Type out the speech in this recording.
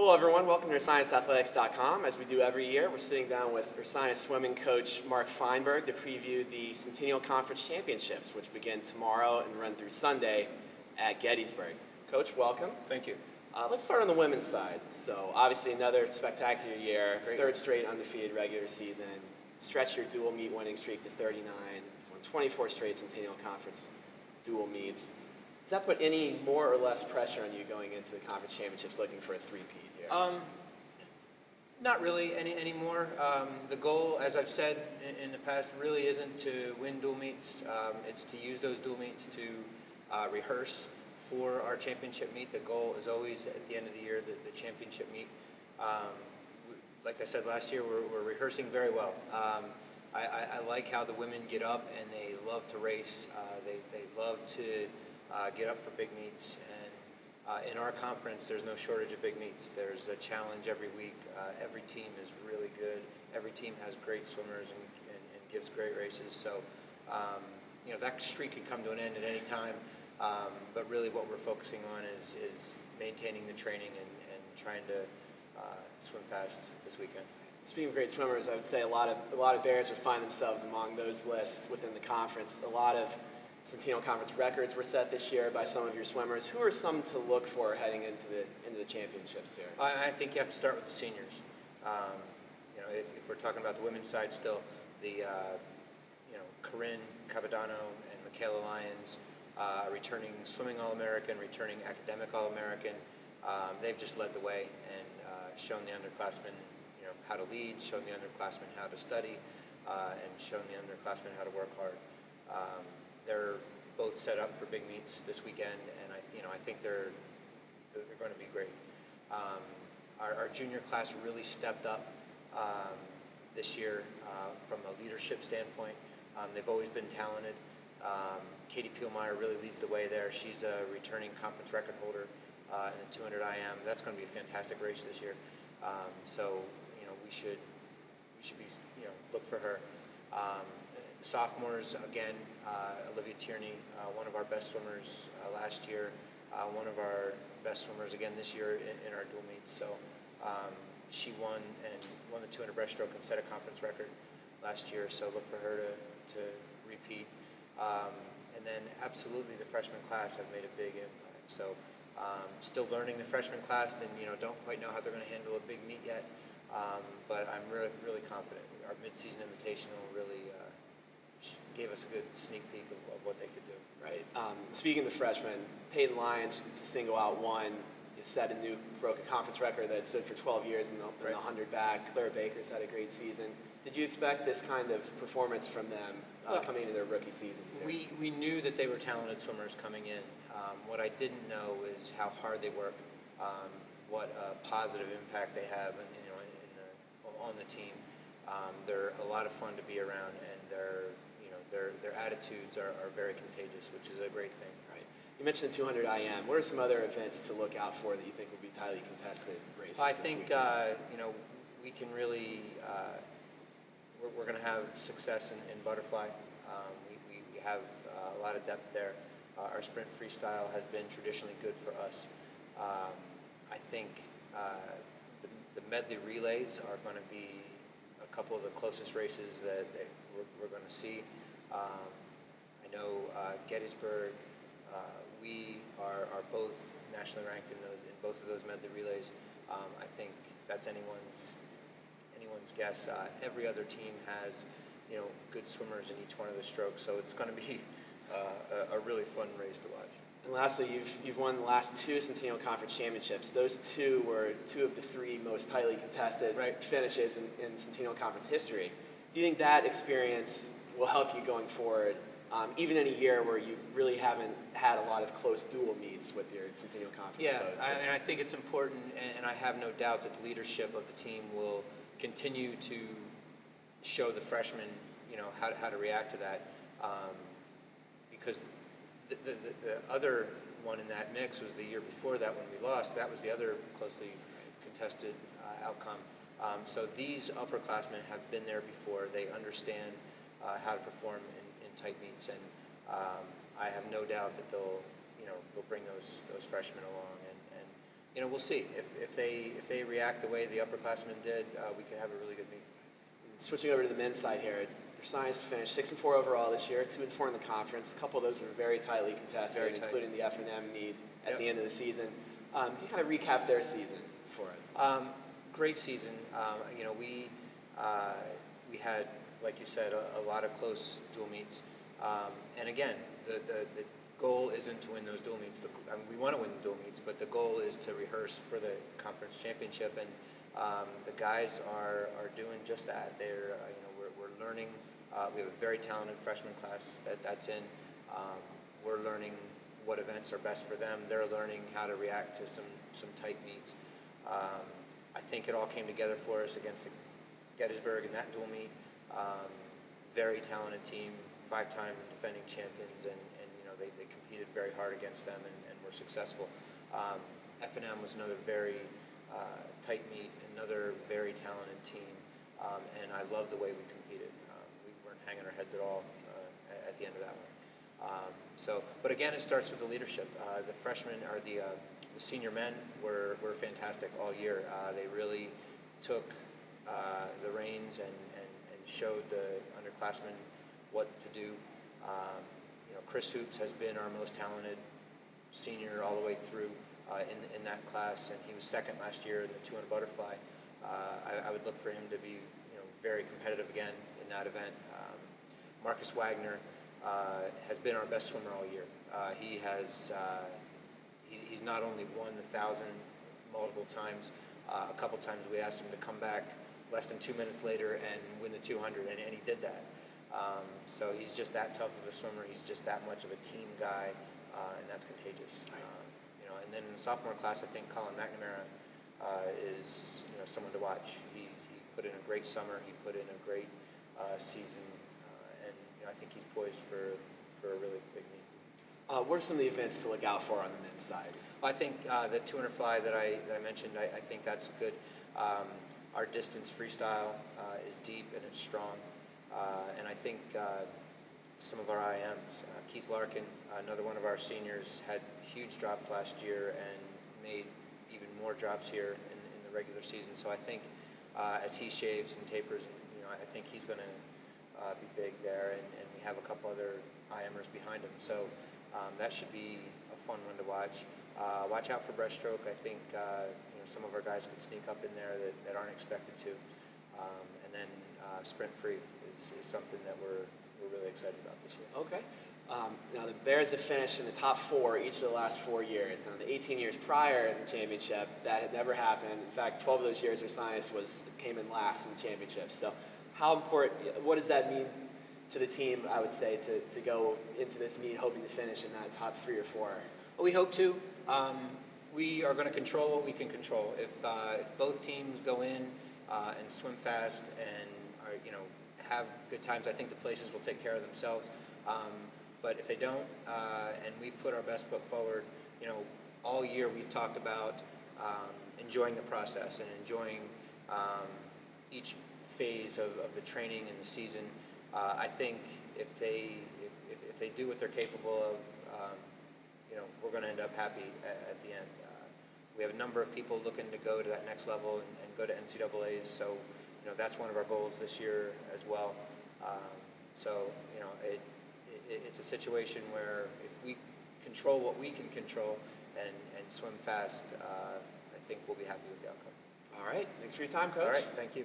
Hello everyone, welcome to UrsinusAthletics.com. As we do every year, we're sitting down with Ursinus swimming coach Mark Feinberg to preview the Centennial Conference Championships, which begin tomorrow and run through Sunday at Gettysburg. Coach, welcome. Thank you. Let's start on the women's side. So obviously another spectacular year, third straight undefeated regular season, stretch your dual meet winning streak to 39, won 24 straight Centennial Conference dual meets. Does that put any more or less pressure on you going into the conference championships looking for a three-peat here? Not really anymore. The goal, as I've said in the past, really isn't to win dual meets. It's to use those dual meets to rehearse for our championship meet. The goal is always at the end of the year, the championship meet. Like I said last year, we're rehearsing very well. I like how the women get up and they love to race. They love to get up for big meets, and in our conference there's no shortage of big meets. There's a challenge every week. Every team is really good. Every team has great swimmers and gives great races. So that streak can come to an end at any time, but really what we're focusing on is maintaining the training and trying to swim fast this weekend. Speaking of great swimmers, I would say a lot of Bears would find themselves among those lists within the conference. A lot of Centennial Conference records were set this year by some of your swimmers. Who are some to look for heading into the championships here? I think you have to start with the seniors. If we're talking about the women's side still, the Corinne Cavadano and Michaela Lyons, returning swimming All-American, returning academic All-American. They've just led the way and shown the underclassmen how to lead, shown the underclassmen how to study, and shown the underclassmen how to work hard. They're both set up for big meets this weekend, and I think they're going to be great. Our junior class really stepped up this year from a leadership standpoint. They've always been talented. Katie Pielmeyer really leads the way there. She's a returning conference record holder in the 200 IM. That's going to be a fantastic race this year. So we should be look for her. Sophomores, again, Olivia Tierney, one of our best swimmers last year, one of our best swimmers again this year in our dual meets. So she won the 200 breaststroke and set a conference record last year. So look for her to repeat. And then absolutely the freshman class have made a big impact. So still learning the freshman class, and don't quite know how they're going to handle a big meet yet. But I'm really confident. Our mid-season invitational really gave us a good sneak peek of what they could do. Right. Speaking of the freshmen, Peyton Lyons, to single out one, broke a conference record that stood for 12 years in the 100 back. Clara Baker's had a great season. Did you expect this kind of performance from them coming into their rookie seasons? We knew that they were talented swimmers coming in. What I didn't know is how hard they work, what a positive impact they have on the team. They're a lot of fun to be around, and their attitudes are very contagious, which is a great thing. Right. You mentioned the 200 IM. What are some other events to look out for that you think will be tightly contested races? I think we can really we're going to have success in butterfly. We have a lot of depth there. Our sprint freestyle has been traditionally good for us. I think the medley relays are going to be a couple of the closest races that we're going to see. I know Gettysburg, we are both nationally ranked in both of those medley relays. I think that's anyone's guess. Every other team has good swimmers in each one of the strokes, so it's going to be a really fun race to watch. And lastly, you've won the last two Centennial Conference Championships. Those two were two of the three most tightly contested finishes in Centennial Conference history. Do you think that experience will help you going forward, even in a year where you really haven't had a lot of close dual meets with your Centennial Conference foes? And I think it's important, and I have no doubt that the leadership of the team will continue to show the freshmen, how to react to that, because the other one in that mix was the year before that when we lost. That was the other closely contested outcome. So these upperclassmen have been there before. They understand how to perform in tight meets, and I have no doubt that they'll bring those freshmen along, and we'll see. If they react the way the upperclassmen did, we could have a really good meet. Switching over to the men's side here, Ursinus finished 6-4 overall this year, 2-4 in the conference. A couple of those were very tightly contested, including the F&M meet at the end of the season. Can you kind of recap their season for us? Great season. We had, like you said, a lot of close dual meets. And again, the goal isn't to win those dual meets. We want to win the dual meets, but the goal is to rehearse for the conference championship. And the guys are doing just that. We're learning. We have a very talented freshman class that's in. We're learning what events are best for them. They're learning how to react to some tight meets. I think it all came together for us against the Gettysburg in that dual meet. Very talented team, 5-time defending champions, and they competed very hard against them and were successful. F&M was another very tight meet, another very talented team, and I love the way we competed. We weren't hanging our heads at all at the end of that one. But again, it starts with the leadership. The freshmen or the senior men were fantastic all year. They really took the reins and showed the underclassmen what to do. Chris Hoops has been our most talented senior all the way through in that class, and he was second last year in the 200 butterfly. I would look for him to be very competitive again in that event. Marcus Wagner has been our best swimmer all year. He's not only won the 1,000 multiple times. A couple times we asked him to come back less than 2 minutes later and win the 200, and he did that. So he's just that tough of a swimmer. He's just that much of a team guy, and that's contagious. And then in the sophomore class, I think Colin Mcnamara is someone to watch. He put in a great summer. He put in a great season, and I think he's poised for a really big meet. What are some of the events to look out for on the men's side? I think the 200 fly that I mentioned, I think that's good. Our distance freestyle is deep and it's strong. And I think some of our IMs, Keith Larkin, another one of our seniors, had huge drops last year and made even more drops here in the regular season. So I think as he shaves and tapers, I think he's going to be big there. And we have a couple other IMers behind him. So that should be a fun one to watch. Watch out for breaststroke. I think some of our guys could sneak up in there that aren't expected to. And then sprint free is something that we're really excited about this year. Okay. Now the Bears have finished in the top 4 each of the last 4 years. Now the 18 years prior in the championship, that had never happened. In fact, 12 of those years, Ursinus came in last in the championship. So how important, what does that mean to the team, I would say, to go into this meet hoping to finish in that top 3 or 4? Well, we hope to. We are going to control what we can control. If both teams go in and swim fast and have good times, I think the places will take care of themselves. But if they don't, and we've put our best foot forward, all year we've talked about enjoying the process and enjoying each phase of the training and the season. I think if they do what they're capable of, we're going to end up happy at the end. We have a number of people looking to go to that next level and go to NCAAs, so that's one of our goals this year as well. It's a situation where if we control what we can control and swim fast, I think we'll be happy with the outcome. All right. Thanks for your time, Coach. All right. Thank you.